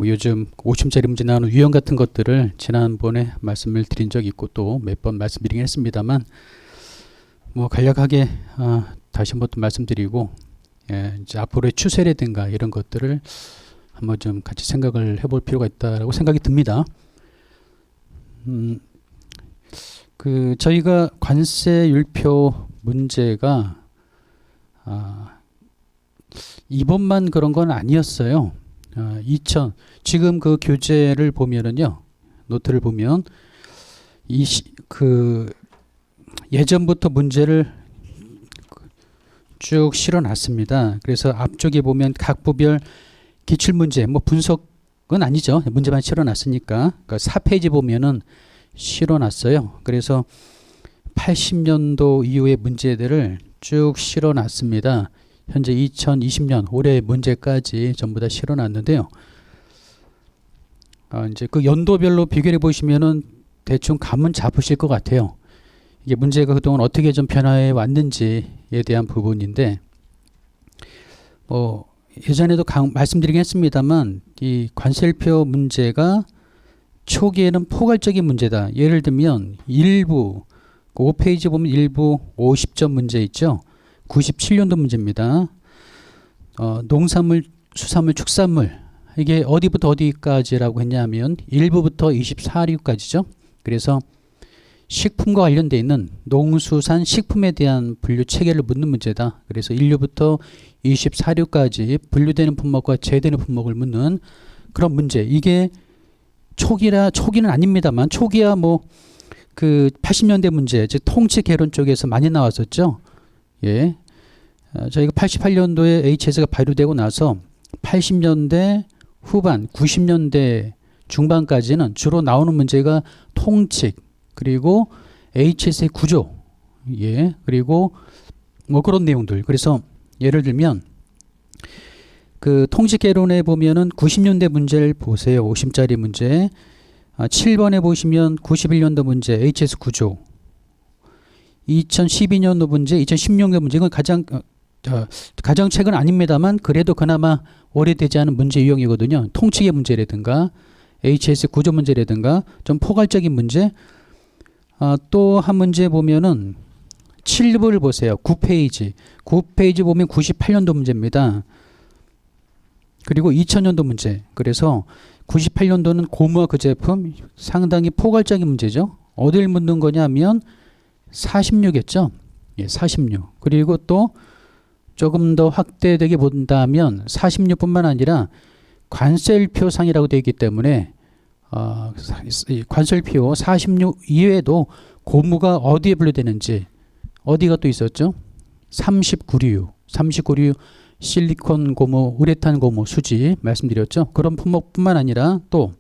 뭐 요즘 5층짜리 문제 나오는 유형 같은 것들을 지난번에 말씀을 드린 적이 있고 또 몇 번 말씀드리긴 했습니다만 뭐 간략하게 다시 한번 또 말씀드리고 이제 앞으로의 추세라든가 이런 것들을 한번 좀 같이 생각을 해볼 필요가 있다라고 생각이 듭니다. 저희가 관세율표 문제가 이번만 그런 건 아니었어요. 지금 그 교재를 보면은요, 노트를 보면 예전부터 문제를 쭉 실어놨습니다. 그래서 앞쪽에 보면 각 부별 기출문제, 뭐 분석은 아니죠. 문제만 실어놨으니까. 그러니까 4페이지 보면은 실어놨어요. 그래서 80년도 이후의 문제들을 쭉 실어놨습니다. 현재 2020년 올해 문제까지 전부 다 실어놨는데요. 이제 그 연도별로 비교해 보시면은 대충 감은 잡으실 것 같아요. 이게 문제가 그동안 어떻게 좀 변화해 왔는지에 대한 부분인데, 예전에도 말씀드리긴 했습니다만, 이 관세율표 문제가 초기에는 포괄적인 문제다. 예를 들면 일부 5페이지 보면 일부 50점 문제 있죠. 97년도 문제입니다. 농산물, 수산물, 축산물 이게 어디부터 어디까지라고 했냐면 1부부터 24류까지죠. 그래서 식품과 관련되어 있는 농수산 식품에 대한 분류 체계를 묻는 문제다. 그래서 1류부터 24류까지 분류되는 품목과 제외되는 품목을 묻는 그런 문제. 이게 초기는 아닙니다만 초기야 뭐 그 80년대 문제, 즉 통치 개론 쪽에서 많이 나왔었죠. 예. 저희가 88년도에 HS가 발효되고 나서 80년대 후반, 90년대 중반까지는 주로 나오는 문제가 통칙, 그리고 HS의 구조, 예, 그리고 뭐 그런 내용들. 그래서 예를 들면 그 통칙 개론에 보면은 90년대 문제를 보세요. 50짜리 문제. 7번에 보시면 91년도 문제 HS 구조, 2012년도 문제, 2016년도 문제. 이건 가장 최근 아닙니다만 그래도 그나마 오래되지 않은 문제 유형이거든요. 통칙의 문제라든가 HS 구조 문제라든가 좀 포괄적인 문제. 또 한 문제 보면은 7부를 보세요. 9페이지 보면 98년도 문제입니다. 그리고 2000년도 문제. 그래서 98년도는 고무와 그 제품 상당히 포괄적인 문제죠. 어딜 묻는 거냐면 46겠죠. 예, 46. 그리고 또 조금 더 확대되게 본다면 46뿐만 아니라 관세율표상이라고 되어 있기 때문에 관세율표 46 이외에도 고무가 어디에 분류되는지, 어디가 또 있었죠? 39류 실리콘 고무, 우레탄 고무, 수지 말씀드렸죠. 그런 품목뿐만 아니라 또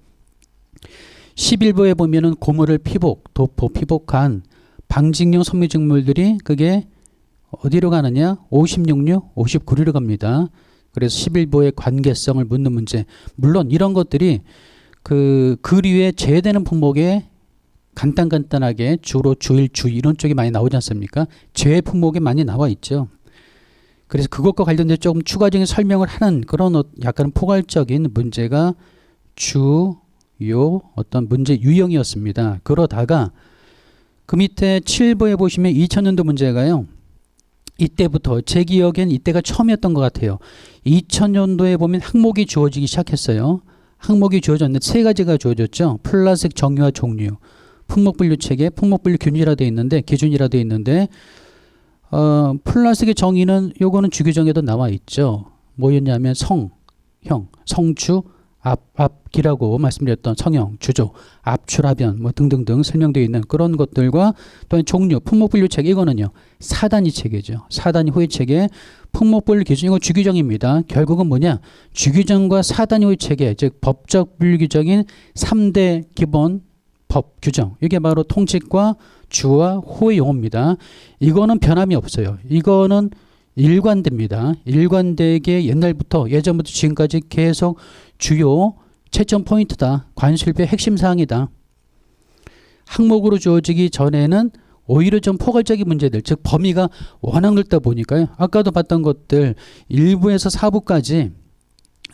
11부에 보면은 고무를 피복, 도포, 피복한 방직용 섬유직물들이 그게 어디로 가느냐? 56류, 59류로 갑니다. 그래서 11부의 관계성을 묻는 문제. 물론 이런 것들이 그 류에 제외되는 품목에 간단하게 주로 주일, 주 이런 쪽이 많이 나오지 않습니까? 제외 품목에 많이 나와 있죠. 그래서 그것과 관련된 조금 추가적인 설명을 하는 그런 약간 포괄적인 문제가 주요 어떤 문제 유형이었습니다. 그러다가 그 밑에 7부에 보시면 2000년도 문제가요. 이때부터 제 기억엔 이때가 처음이었던 것 같아요. 2000년도에 보면 항목이 주어지기 시작했어요. 항목이 주어졌는데 세 가지가 주어졌죠. 플라스틱 정유와 종류, 품목분류 체계, 품목분류 기준이라 되어 있는데 플라스틱의 정의는 요거는 주규정에도 나와 있죠. 뭐였냐면 성추, 압기라고 말씀드렸던 성형, 주조, 압출하변 뭐 등등등 설명되어 있는 그런 것들과 또 종류, 품목분류 체계. 이거는요 사단위 체계죠. 사단위 호위 체계, 품목분류 기준. 이거 주규정입니다. 결국은 뭐냐, 주규정과 사단위 호위 체계, 즉 법적 분류규정인 3대 기본 법 규정. 이게 바로 통칙과 주와 호의 용어입니다. 이거는 변함이 없어요. 이거는 일관됩니다. 일관되게 예전부터 지금까지 계속 주요 채점 포인트다. 관세율표의 핵심 사항이다. 항목으로 주어지기 전에는 오히려 좀 포괄적인 문제들, 즉 범위가 워낙 넓다 보니까요. 아까도 봤던 것들 1부에서 4부까지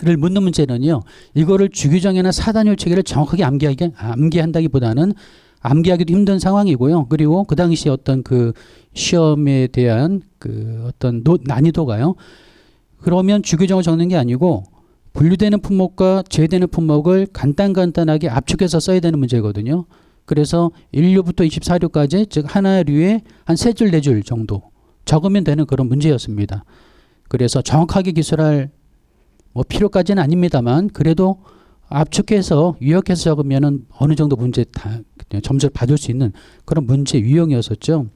묻는 문제는요. 이거를 주규정이나 사단율 체계를 정확하게 암기한다기보다는 암기하기도 힘든 상황이고요. 그리고 그 당시 어떤 그 시험에 대한 그 어떤 난이도가요. 그러면 주규정을 적는 게 아니고 분류되는 품목과 제외되는 품목을 간단하게 압축해서 써야 되는 문제거든요. 그래서 1류부터 24류까지 즉 하나류에 한 3줄, 4줄 정도 적으면 되는 그런 문제였습니다. 그래서 정확하게 기술할 뭐 필요까지는 아닙니다만 그래도 압축해서 요약해서 적으면은 어느 정도 문제 다 점수를 받을 수 있는 그런 문제 유형이었었죠.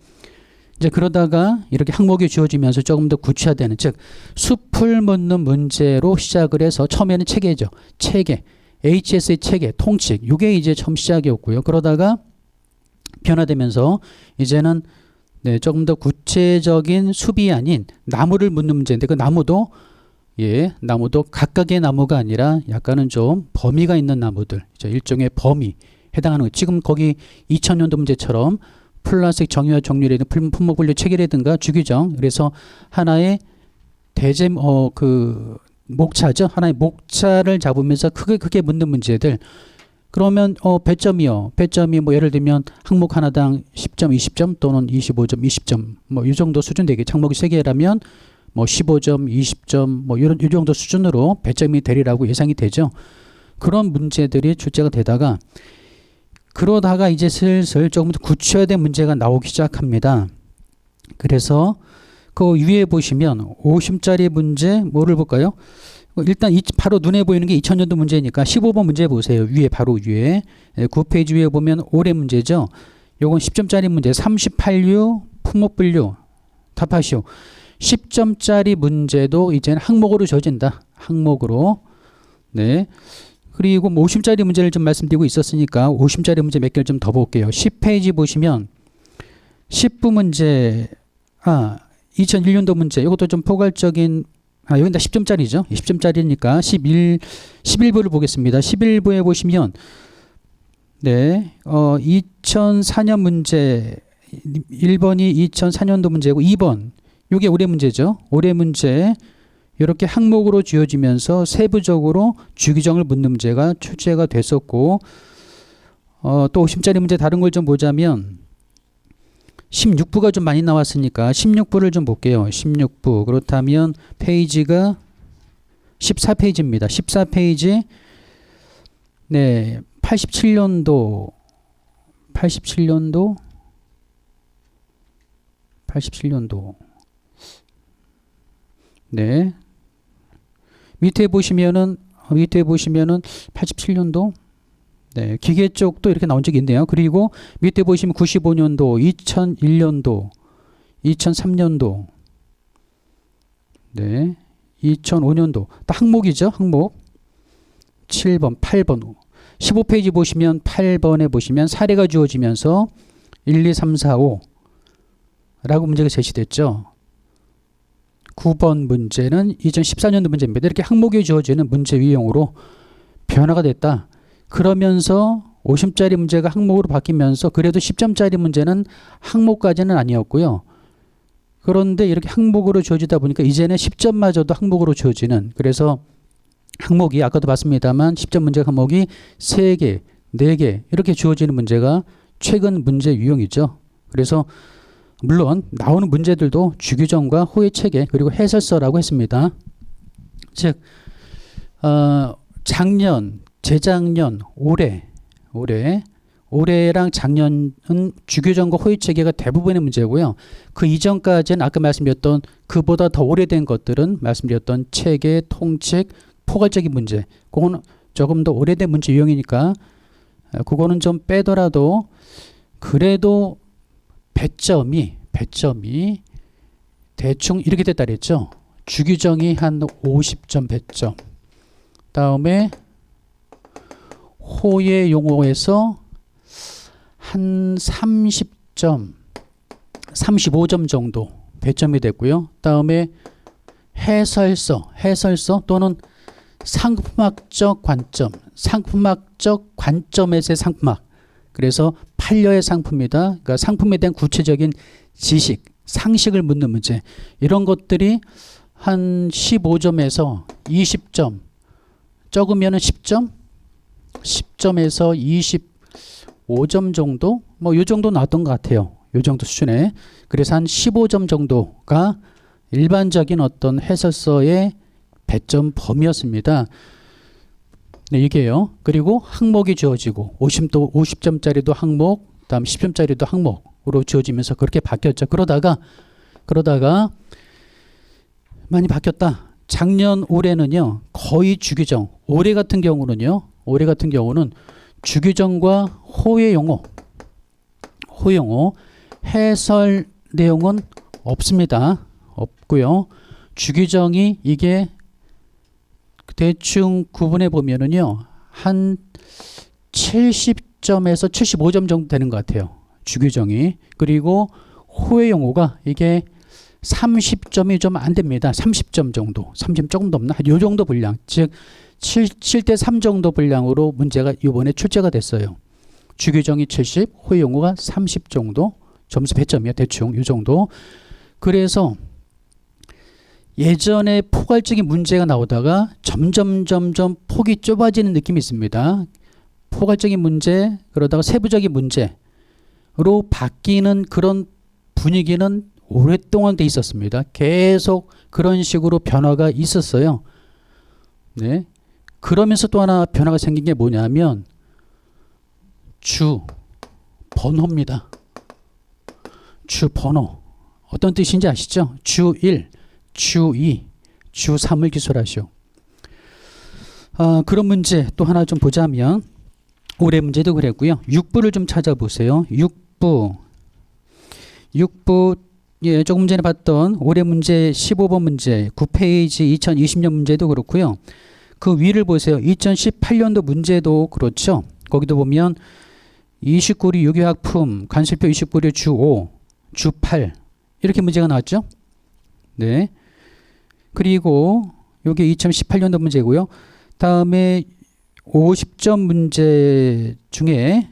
이제 그러다가 이렇게 항목이 주어지면서 조금 더 구체화되는 즉 숲을 묻는 문제로 시작을 해서 처음에는 체계죠. 체계, HS의 체계, 통칙 이게 이제 처음 시작이었고요. 그러다가 변화되면서 이제는 조금 더 구체적인 숲이 아닌 나무를 묻는 문제인데 그 나무도 각각의 나무가 아니라 약간은 좀 범위가 있는 나무들, 일종의 범위 해당하는 거. 지금 거기 2000년도 문제처럼 플라스틱 정유화 정률에 있는 품목 분류 체계라든가 주규정, 그래서 하나의 그 목차죠. 하나의 목차를 잡으면서 크게 묻는 문제들. 그러면 배점이 뭐 예를 들면 항목 하나당 10점, 20점 또는 25점, 20점 뭐 이 정도 수준 되겠죠. 항목이 3개라면 뭐 15점, 20점 뭐 이 정도 수준으로 배점이 되리라고 예상이 되죠. 그런 문제들이 출제가 되다가 그러다가 이제 슬슬 조금 더 구체화된 문제가 나오기 시작합니다. 그래서 그 위에 보시면 50짜리 문제 뭐를 볼까요? 일단 바로 눈에 보이는 게 2000년도 문제니까 15번 문제 보세요. 바로 위에 9페이지 위에 보면 올해 문제죠. 요건 10점짜리 문제 38류 품목분류 답하시오. 10점짜리 문제도 이제는 항목으로 지어진다. 항목으로. 네. 그리고 50짜리 문제를 좀 말씀드리고 있었으니까 50짜리 문제 몇 개를 좀 더 볼게요. 10페이지 보시면 10부 문제 2001년도 문제 이것도 좀 포괄적인 여긴 다 10점짜리죠. 10점짜리니까 11부를 보겠습니다. 11부에 보시면 2004년 문제 1번이 2004년도 문제고 2번 이게 올해 문제죠. 올해 문제 이렇게 항목으로 지어지면서 세부적으로 주규정을 묻는 문제가 출제가 됐었고 또 50짜리 문제 다른 걸 좀 보자면 16부가 좀 많이 나왔으니까 16부를 좀 볼게요. 16부 그렇다면 페이지가 14페이지입니다. 14페이지 87년도 밑에 보시면은 87년도 기계 쪽도 이렇게 나온 적이 있네요. 그리고 밑에 보시면 95년도, 2001년도, 2003년도, 2005년도 딱 항목이죠. 항목 7번, 8번 15페이지 보시면 8번에 보시면 사례가 주어지면서 1, 2, 3, 4, 5 라고 문제가 제시됐죠. 9번 문제는 2014년도 문제입니다. 이렇게 항목이 주어지는 문제 유형으로 변화가 됐다. 그러면서 50짜리 문제가 항목으로 바뀌면서 그래도 10점짜리 문제는 항목까지는 아니었고요. 그런데 이렇게 항목으로 주어지다 보니까 이제는 10점마저도 항목으로 주어지는 그래서 항목이 아까도 봤습니다만 10점 문제 항목이 3개, 4개 이렇게 주어지는 문제가 최근 문제 유형이죠. 그래서 물론 나오는 문제들도 주규정과 호의 체계 그리고 해설서라고 했습니다. 즉 작년, 재작년, 올해랑 작년은 주규정과 호의 체계가 대부분의 문제고요. 그 이전까지는 아까 말씀드렸던 그보다 더 오래된 것들은 말씀드렸던 체계, 통칙, 포괄적인 문제. 그거는 조금 더 오래된 문제 유형이니까 그거는 좀 빼더라도 그래도 배점이 대충 이렇게 됐다 그랬죠. 주규정이 한 50점 배점. 다음에 호의 용어에서 한 30점, 35점 정도 배점이 됐고요. 다음에 해설서 또는 상품학적 관점에서의 상품학. 그래서 판례의 상품이다. 그러니까 상품에 대한 구체적인 지식, 상식을 묻는 문제. 이런 것들이 한 15점에서 20점 적으면은 10점, 10점에서 25점 정도, 뭐 요 정도 나왔던 것 같아요. 요 정도 수준에. 그래서 한 15점 정도가 일반적인 어떤 해설서의 배점 범위였습니다. 네, 이게요. 그리고 항목이 주어지고 50점짜리도 항목, 다음 10점짜리도 항목으로 주어지면서 그렇게 바뀌었죠. 그러다가 많이 바뀌었다. 작년 올해는요. 거의 주규정. 올해 같은 경우는 주규정과 호의 용어 해설 내용은 없습니다. 없고요. 주규정이 이게 대충 구분해 보면은요. 한 70점에서 75점 정도 되는 것 같아요. 주규정이. 그리고 호의 용어가 이게 30점이 좀 안 됩니다. 30점 정도. 30점 조금 넘나? 요 정도 분량. 즉 7대 3 정도 분량으로 문제가 이번에 출제가 됐어요. 주규정이 70, 호의 용어가 30 정도. 점수 배점이요. 대충 요 정도. 그래서 예전에 포괄적인 문제가 나오다가 점점 폭이 좁아지는 느낌이 있습니다. 포괄적인 문제, 그러다가 세부적인 문제로 바뀌는 그런 분위기는 오랫동안 돼 있었습니다. 계속 그런 식으로 변화가 있었어요. 네. 그러면서 또 하나 변화가 생긴 게 뭐냐면 주 번호입니다. 주 번호. 어떤 뜻인지 아시죠? 주 1, 주 2, 주 3을 기술하시오. 그런 문제 또 하나 좀 보자면 올해 문제도 그랬고요. 6부를 좀 찾아보세요. 6부 예, 조금 전에 봤던 올해 문제 15번 문제 9페이지 2020년 문제도 그렇고요. 그 위를 보세요. 2018년도 문제도 그렇죠. 거기도 보면 29리 유교학품 관실표 29리 주 5, 주 8 이렇게 문제가 나왔죠. 네. 그리고 여기 2018년도 문제고요. 다음에 50점 문제 중에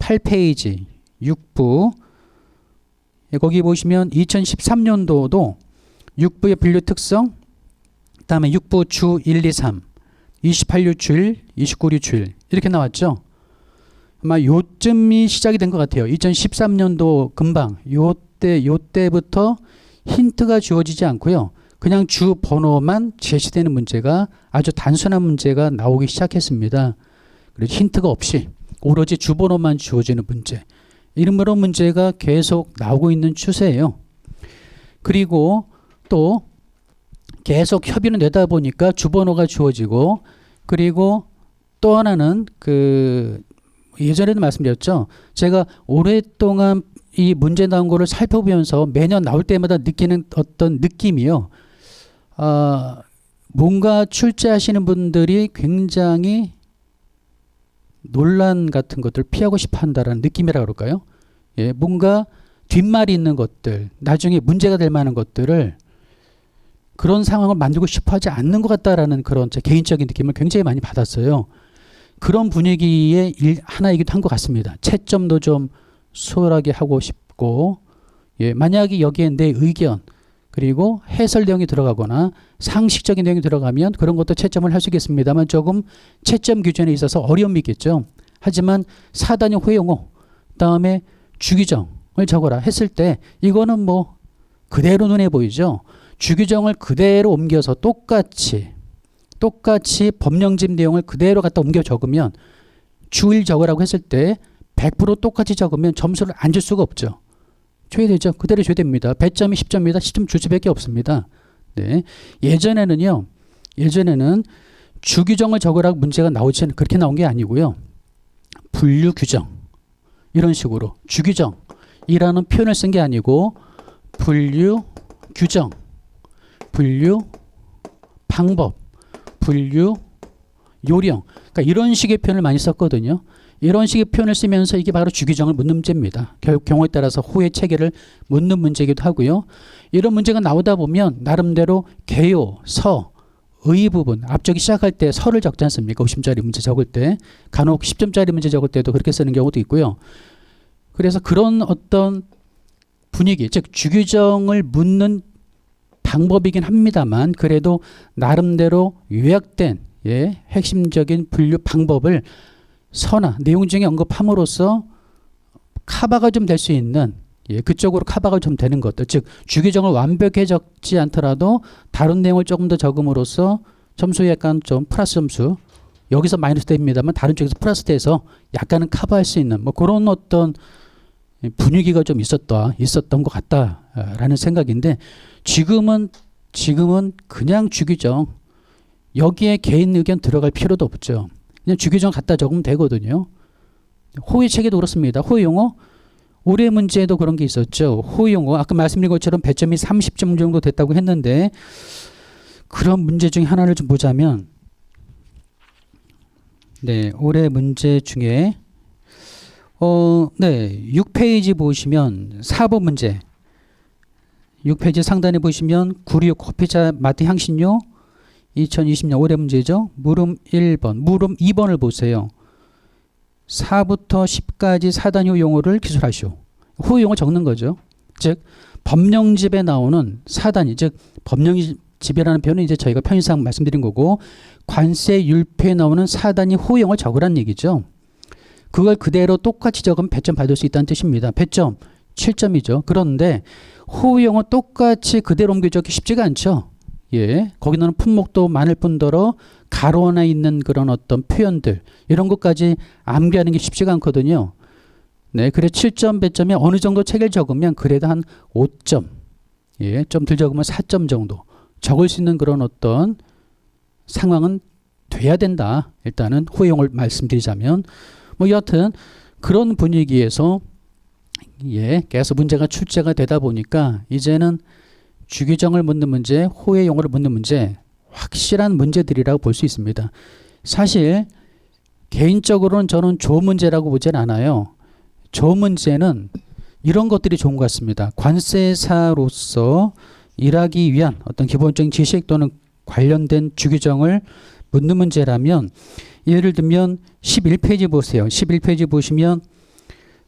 8페이지 6부 거기 보시면 2013년도도 6부의 분류 특성, 다음에 6부 주 1, 2, 3, 28류 주일, 29류 주일 이렇게 나왔죠. 아마 요쯤이 시작이 된 것 같아요. 2013년도 금방 요때부터 힌트가 주어지지 않고요. 그냥 주 번호만 제시되는 문제가 아주 단순한 문제가 나오기 시작했습니다. 그래서 힌트가 없이 오로지 주 번호만 주어지는 문제. 이런 문제가 계속 나오고 있는 추세예요. 그리고 또 계속 협의를 내다 보니까 주번호가 주어지고 그리고 또 하나는 예전에도 말씀드렸죠. 제가 오랫동안 이 문제 나온 거를 살펴보면서 매년 나올 때마다 느끼는 어떤 느낌이요. 뭔가 출제하시는 분들이 굉장히 논란 같은 것들을 피하고 싶어 한다는 느낌이라 그럴까요? 예, 뭔가 뒷말이 있는 것들, 나중에 문제가 될 만한 것들을 그런 상황을 만들고 싶어 하지 않는 것 같다라는 그런 제 개인적인 느낌을 굉장히 많이 받았어요. 그런 분위기의 하나이기도 한 것 같습니다. 채점도 좀 수월하게 하고 싶고, 예, 만약에 여기에 내 의견, 그리고 해설 내용이 들어가거나 상식적인 내용이 들어가면 그런 것도 채점을 할 수 있겠습니다만 조금 채점 규정에 있어서 어려움이 있겠죠. 하지만 사단위 회용어 다음에 주규정을 적어라 했을 때 이거는 뭐 그대로 눈에 보이죠. 주규정을 그대로 옮겨서 똑같이 법령집 내용을 그대로 갖다 옮겨 적으면 주1 적으라고 했을 때 100% 똑같이 적으면 점수를 안 줄 수가 없죠. 줘야 되죠. 그대로 줘야 됩니다. 배점이 10점입니다. 10점 줄 수밖에 없습니다. 네. 예전에는 주규정을 적으라고 문제가 나오지는 그렇게 나온 게 아니고요. 분류 규정 이런 식으로 주규정이라는 표현을 쓴 게 아니고 분류 규정, 분류 방법, 분류 요령 그러니까 이런 식의 표현을 많이 썼거든요. 이런 식의 표현을 쓰면서 이게 바로 주규정을 묻는 문제입니다. 경우에 따라서 호의 체계를 묻는 문제이기도 하고요. 이런 문제가 나오다 보면 나름대로 개요, 서, 의 부분 앞쪽이 시작할 때 서를 적지 않습니까? 50점짜리 문제 적을 때 간혹 10점짜리 문제 적을 때도 그렇게 쓰는 경우도 있고요. 그래서 그런 어떤 분위기 즉 주규정을 묻는 방법이긴 합니다만 그래도 나름대로 요약된 예, 핵심적인 분류 방법을 서나 내용 중에 언급함으로써 커버가 좀 될 수 있는, 예, 그쪽으로 커버가 좀 되는 것들, 즉 주규정을 완벽히 적지 않더라도 다른 내용을 조금 더 적음으로써 점수에 약간 좀 플러스 점수, 여기서 마이너스 됩니다만 다른 쪽에서 플러스 돼서 약간은 커버할 수 있는 뭐 그런 어떤 분위기가 좀 있었던 것 같다라는 생각인데, 지금은 그냥 주규정, 여기에 개인 의견 들어갈 필요도 없죠. 그냥 주규정 갖다 적으면 되거든요. 호의 체계도 그렇습니다. 호의 용어, 올해 문제에도 그런 게 있었죠. 호의 용어, 아까 말씀드린 것처럼 배점이 30점 정도 됐다고 했는데, 그런 문제 중에 하나를 좀 보자면, 네, 올해 문제 중에 네, 6페이지 보시면 4번 문제, 6페이지 상단에 보시면 구리육 커피차 마트 향신료 2020년 올해 문제죠. 물음 1번, 물음 2번을 보세요. 4부터 10까지 사단위 용어를 기술하시오. 호의 용어 적는 거죠. 즉 법령집에 나오는 사단위, 즉 법령집이라는 표현은 이제 저희가 편의상 말씀드린 거고, 관세 율표에 나오는 사단위 호의 용어 적으란 얘기죠. 그걸 그대로 똑같이 적으면 배점 받을 수 있다는 뜻입니다. 배점 7점이죠. 그런데 호의 용어 똑같이 그대로 옮겨 적기 쉽지가 않죠. 예, 거기는 품목도 많을 뿐더러 가로 하나 있는 그런 어떤 표현들, 이런 것까지 암기하는 게 쉽지가 않거든요. 네, 그래 7점 배점에 어느 정도 책을 적으면 그래도 한 5점, 예, 좀 덜 적으면 4점 정도 적을 수 있는 그런 어떤 상황은 돼야 된다. 일단은 호용을 말씀드리자면, 뭐 여하튼 그런 분위기에서, 예, 계속 문제가 출제가 되다 보니까 이제는 주규정을 묻는 문제, 호의 용어를 묻는 문제, 확실한 문제들이라고 볼 수 있습니다. 사실 개인적으로는 저는 좋은 문제라고 보진 않아요. 좋은 문제는 이런 것들이 좋은 것 같습니다. 관세사로서 일하기 위한 어떤 기본적인 지식 또는 관련된 주규정을 묻는 문제라면, 예를 들면 11페이지 보세요. 11페이지 보시면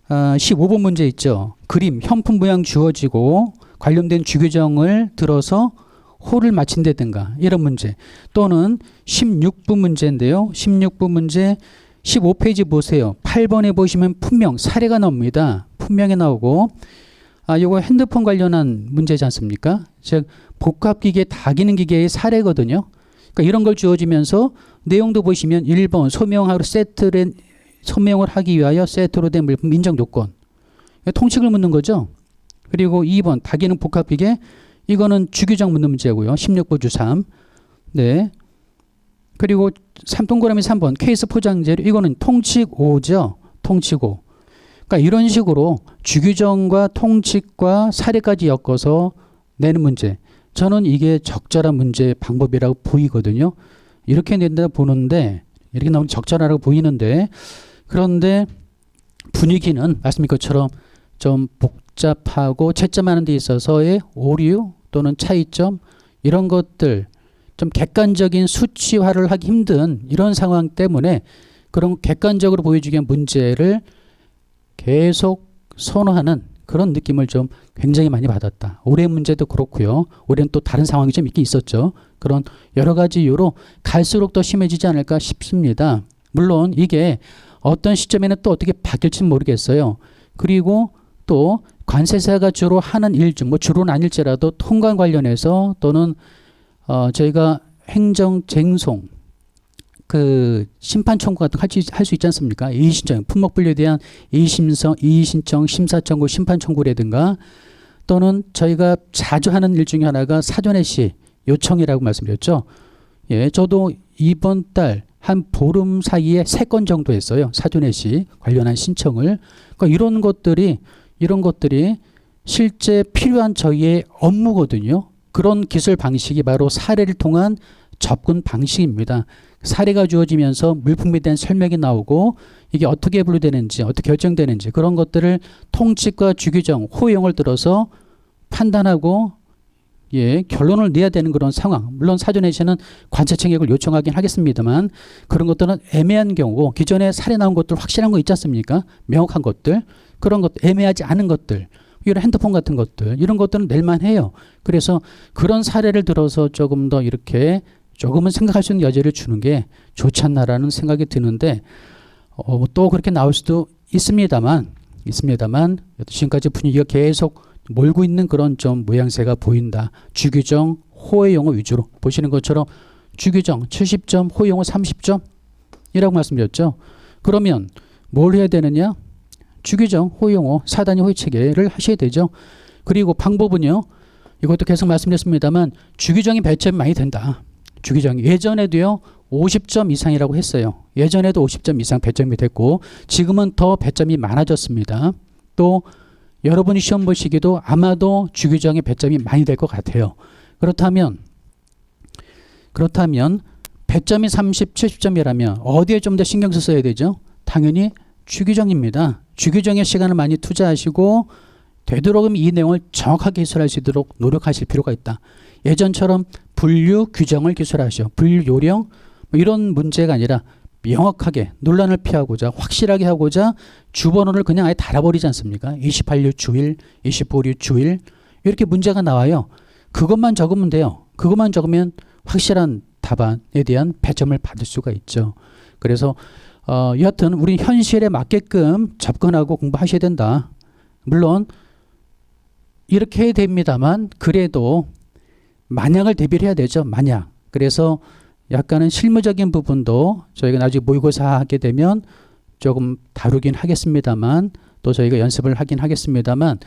15번 문제 있죠. 그림, 현품 모양 주어지고 관련된 주규정을 들어서 호를 맞힌다든가 이런 문제, 또는 16분 문제인데요. 16분 문제 15페이지 보세요. 8번에 보시면 품명, 사례가 나옵니다. 품명이 나오고, 이거 핸드폰 관련한 문제지 않습니까? 즉 복합기계, 다기능기계의 사례거든요. 그러니까 이런 걸 주어지면서 내용도 보시면 1번 소명을 하기 위하여 세트로 된 물품 인정 조건, 통칙을 묻는 거죠. 그리고 2번 다기능 복합기계, 이거는 주규정 묻는 문제고요. 16부 주 3. 네. 그리고 동그라미 3번 케이스 포장재료, 이거는 통칙 5죠. 통칙 5. 그러니까 이런 식으로 주규정과 통칙과 사례까지 엮어서 내는 문제, 저는 이게 적절한 문제 방법이라고 보이거든요. 이렇게 낸다 보는데, 이렇게 나오면 적절하다고 보이는데, 그런데 분위기는 말씀드린 것처럼 좀 복잡하고 채점하는 데 있어서의 오류 또는 차이점, 이런 것들 좀 객관적인 수치화를 하기 힘든 이런 상황 때문에 그런 객관적으로 보여주기 위한 문제를 계속 선호하는 그런 느낌을 좀 굉장히 많이 받았다. 올해 문제도 그렇고요. 올해는 또 다른 상황이 좀 있긴 있었죠. 그런 여러 가지 이유로 갈수록 더 심해지지 않을까 싶습니다. 물론 이게 어떤 시점에는 또 어떻게 바뀔지는 모르겠어요. 그리고 또 관세사가 주로 하는 일 중, 뭐 주로는 아닐지라도 통관 관련해서 또는 저희가 행정쟁송, 그 심판 청구 같은 거 할 수 있지 않습니까? 이의신청, 품목 분류에 대한 이의신청, 심사 청구, 심판 청구라든가, 또는 저희가 자주 하는 일 중에 하나가 사전에 시 요청이라고 말씀드렸죠. 예, 저도 이번 달 한 보름 사이에 3건 정도 했어요. 사전에 시 관련한 신청을. 그러니까 이런 것들이 실제 필요한 저희의 업무거든요. 그런 기술 방식이 바로 사례를 통한 접근 방식입니다. 사례가 주어지면서 물품에 대한 설명이 나오고, 이게 어떻게 분류되는지, 어떻게 결정되는지, 그런 것들을 통칙과 주규정, 호용을 들어서 판단하고, 예, 결론을 내야 되는 그런 상황. 물론 사전에 시는 관세 청약을 요청하긴 하겠습니다만, 그런 것들은 애매한 경우, 기존에 사례 나온 것들 확실한 거 있지 않습니까? 명확한 것들, 그런 것, 애매하지 않은 것들, 이런 핸드폰 같은 것들, 이런 것들은 낼만 해요. 그래서 그런 사례를 들어서 조금 더 이렇게 조금은 생각할 수 있는 여지를 주는 게 좋지 않나라는 생각이 드는데 또 그렇게 나올 수도 있습니다만 지금까지 분위기가 계속 몰고 있는 그런 좀 모양새가 보인다. 주규정, 호의 용어 위주로 보시는 것처럼 주규정 70점, 호의 용어 30점이라고 말씀드렸죠. 그러면 뭘 해야 되느냐? 주규정, 호의 용어, 사단위 호의 체계를 하셔야 되죠. 그리고 방법은요. 이것도 계속 말씀드렸습니다만 주규정이 배점이 많이 된다. 주규정이 예전에도요. 50점 이상이라고 했어요. 예전에도 50점 이상 배점이 됐고 지금은 더 배점이 많아졌습니다. 또 여러분이 시험 보시기도 아마도 주규정의 배점이 많이 될 것 같아요. 그렇다면 배점이 30, 70점이라면 어디에 좀 더 신경 써야 되죠? 당연히 주규정입니다. 주규정에 시간을 많이 투자하시고 되도록이면 이 내용을 정확하게 기술할 수 있도록 노력하실 필요가 있다. 예전처럼 분류 규정을 기술하시오. 분류 요령 이런 문제가 아니라 명확하게 논란을 피하고자 확실하게 하고자 주번호를 그냥 아예 달아버리지 않습니까? 28류 주일, 25류 주일 이렇게 문제가 나와요. 그것만 적으면 돼요. 그것만 적으면 확실한 답안에 대한 배점을 받을 수가 있죠. 그래서 여하튼 우리 현실에 맞게끔 접근하고 공부하셔야 된다. 물론 이렇게 해야 됩니다만 그래도 만약을 대비를 해야 되죠. 만약. 그래서 약간은 실무적인 부분도 저희가 나중에 모의고사 하게 되면 조금 다루긴 하겠습니다만 또 저희가 연습을 하긴 하겠습니다만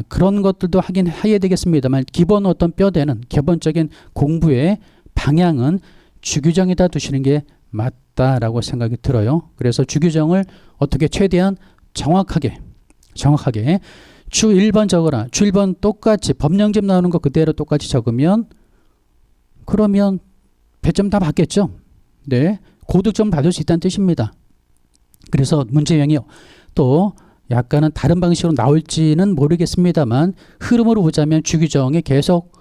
그런 것들도 하긴 해야 되겠습니다만 기본 어떤 뼈대는 기본적인 공부의 방향은 주규정에다 두시는 게 맞다라고 생각이 들어요. 그래서 주규정을 어떻게 최대한 정확하게 주 1번 적어라. 주 1번 똑같이 법령집 나오는 거 그대로 똑같이 적으면 그러면 배점 다 받겠죠. 네, 고득점 받을 수 있다는 뜻입니다. 그래서 문제 유형이 또 약간은 다른 방식으로 나올지는 모르겠습니다만 흐름으로 보자면 주규정이 계속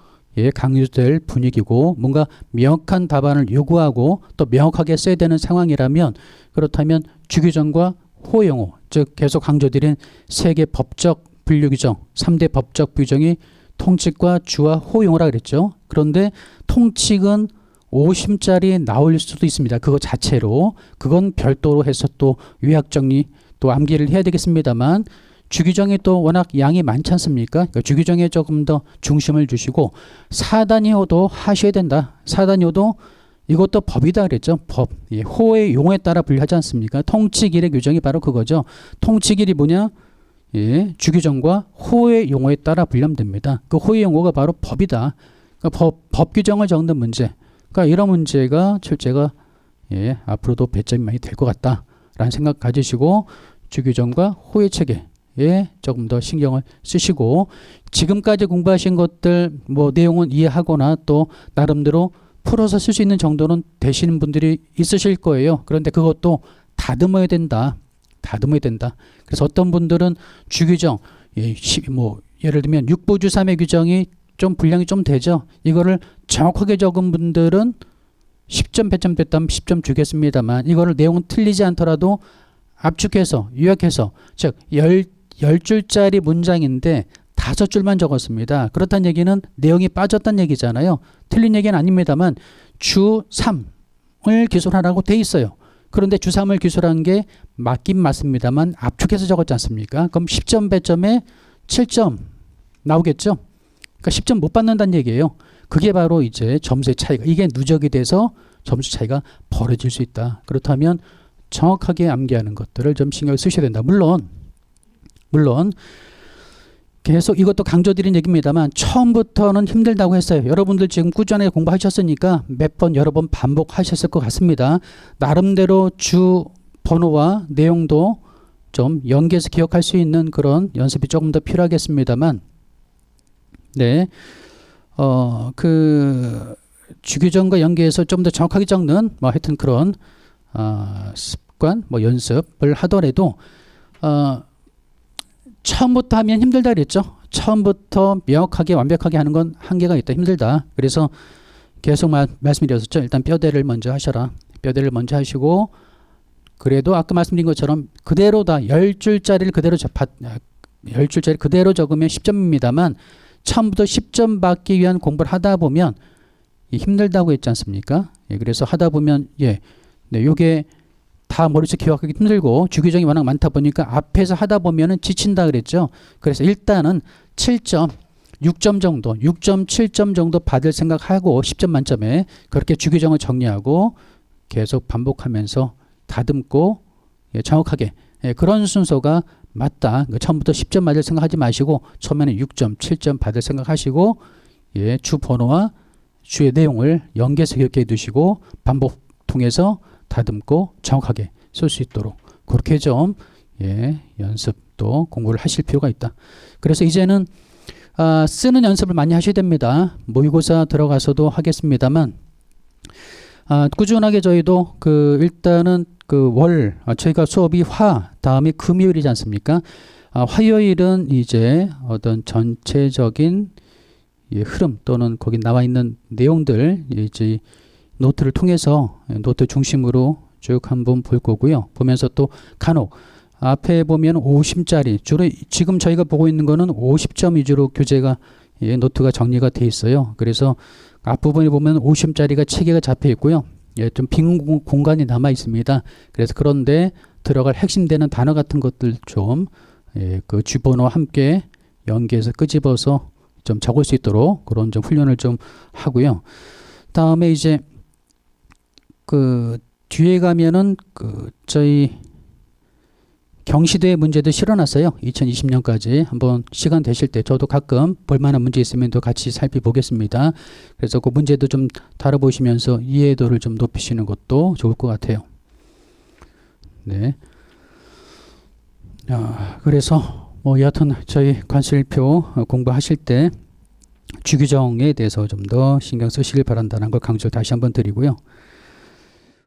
강조될 분위기고 뭔가 명확한 답안을 요구하고 또 명확하게 써야 되는 상황이라면 그렇다면 주규정과 호용어 즉 계속 강조드린 세계 법적 분류 규정 3대 법적 규정이 통칙과 주와 호용어라 그랬죠. 그런데 통칙은 50짜리 나올 수도 있습니다. 그거 자체로 그건 별도로 해서 또 요약 정리 또 암기를 해야 되겠습니다만 주규정이 또 워낙 양이 많지 않습니까? 그러니까 주규정에 조금 더 중심을 주시고 사단위호도 하셔야 된다. 사단위호도 이것도 법이다 그랬죠. 법. 호의 용어에 따라 분류하지 않습니까? 통칙일의 규정이 바로 그거죠. 통칙일이 뭐냐? 주규정과 호의 용어에 따라 분류하면 됩니다. 그 호의 용어가 바로 법이다. 그러니까 법 규정을 적는 문제. 그러니까 이런 문제가 출제가 앞으로도 배점이 많이 될 것 같다라는 생각 가지시고 주규정과 호의 체계에 조금 더 신경을 쓰시고 지금까지 공부하신 것들 뭐 내용은 이해하거나 또 나름대로 풀어서 쓸 수 있는 정도는 되시는 분들이 있으실 거예요. 그런데 그것도 다듬어야 된다. 그래서 어떤 분들은 주규정 뭐 예를 들면 육보주 3의 규정이 좀 분량이 좀 되죠. 이거를 정확하게 적은 분들은 10점 배점 됐다면 10점 주겠습니다만 이거를 내용은 틀리지 않더라도 압축해서 요약해서 즉 10줄짜리 문장인데 5줄만 적었습니다. 그렇다는 얘기는 내용이 빠졌다는 얘기잖아요. 틀린 얘기는 아닙니다만 주 3을 기술하라고 돼 있어요. 그런데 주 3을 기술한 게 맞긴 맞습니다만 압축해서 적었지 않습니까? 그럼 10점 배점에 7점 나오겠죠? 그러니까 10점 못 받는다는 얘기예요. 그게 바로 이제 점수의 차이가 이게 누적이 돼서 점수 차이가 벌어질 수 있다. 그렇다면 정확하게 암기하는 것들을 좀 신경을 쓰셔야 된다. 물론 계속 이것도 강조드린 얘기입니다만 처음부터는 힘들다고 했어요. 여러분들 지금 꾸준하게 공부하셨으니까 몇 번 여러 번 반복하셨을 것 같습니다. 나름대로 주 번호와 내용도 좀 연계해서 기억할 수 있는 그런 연습이 조금 더 필요하겠습니다만 그 주규정과 연계해서 좀 더 정확하게 적는 뭐 하여튼 그런 습관 뭐 연습을 하더라도 처음부터 하면 힘들다 그랬죠. 처음부터 명확하게 완벽하게 하는 건 한계가 있다. 힘들다. 그래서 계속 말씀드렸었죠. 일단 뼈대를 먼저 하셔라. 뼈대를 먼저 하시고 그래도 아까 말씀드린 것처럼 그대로 다 10줄짜리를 그대로 10줄짜리 그대로 적으면 10점입니다만 처음부터 10점 받기 위한 공부를 하다 보면 힘들다고 했지 않습니까? 예, 그래서 하다 보면 네, 요게 다 머릿속 기억하기 힘들고 주기정이 워낙 많다 보니까 앞에서 하다 보면은 지친다 그랬죠. 그래서 일단은 7점, 6점 정도, 6.7점 정도 받을 생각하고 10점 만점에 그렇게 주기정을 정리하고 계속 반복하면서 다듬고 정확하게 그런 순서가 맞다. 처음부터 10점 맞을 생각하지 마시고 처음에는 6점, 7점 받을 생각하시고 주 번호와 주의 내용을 연계해서 기억해 두시고 반복 통해서 다듬고 정확하게 쓸 수 있도록 그렇게 좀 연습도 공부를 하실 필요가 있다. 그래서 이제는 쓰는 연습을 많이 하셔야 됩니다. 모의고사 들어가서도 하겠습니다만 꾸준하게 저희도 일단은 저희가 수업이 다음에 금요일이지 않습니까? 화요일은 이제 어떤 전체적인 흐름 또는 거기 나와 있는 내용들 이제 노트를 통해서 노트 중심으로 쭉 한번 볼 거고요. 보면서 또 간혹 앞에 보면 50짜리 주로 지금 저희가 보고 있는 거는 50점 위주로 교재가 노트가 정리가 돼 있어요. 그래서 앞부분에 보면 50짜리가 체계가 잡혀 있고요. 좀 빈 공간이 남아 있습니다. 그래서 그런데 들어갈 핵심되는 단어 같은 것들 좀 그 주번호와 함께 연계해서 끄집어서 좀 적을 수 있도록 그런 좀 훈련을 좀 하고요. 다음에 이제 뒤에 가면은 저희 경시대 문제도 실어놨어요. 2020년까지 한번 시간 되실 때 저도 가끔 볼만한 문제 있으면 또 같이 살펴보겠습니다. 그래서 그 문제도 좀 다뤄보시면서 이해도를 좀 높이시는 것도 좋을 것 같아요. 네. 그래서 여하튼 저희 관실표 공부하실 때 주규정에 대해서 좀 더 신경 쓰시길 바란다는 걸 강조 다시 한번 드리고요.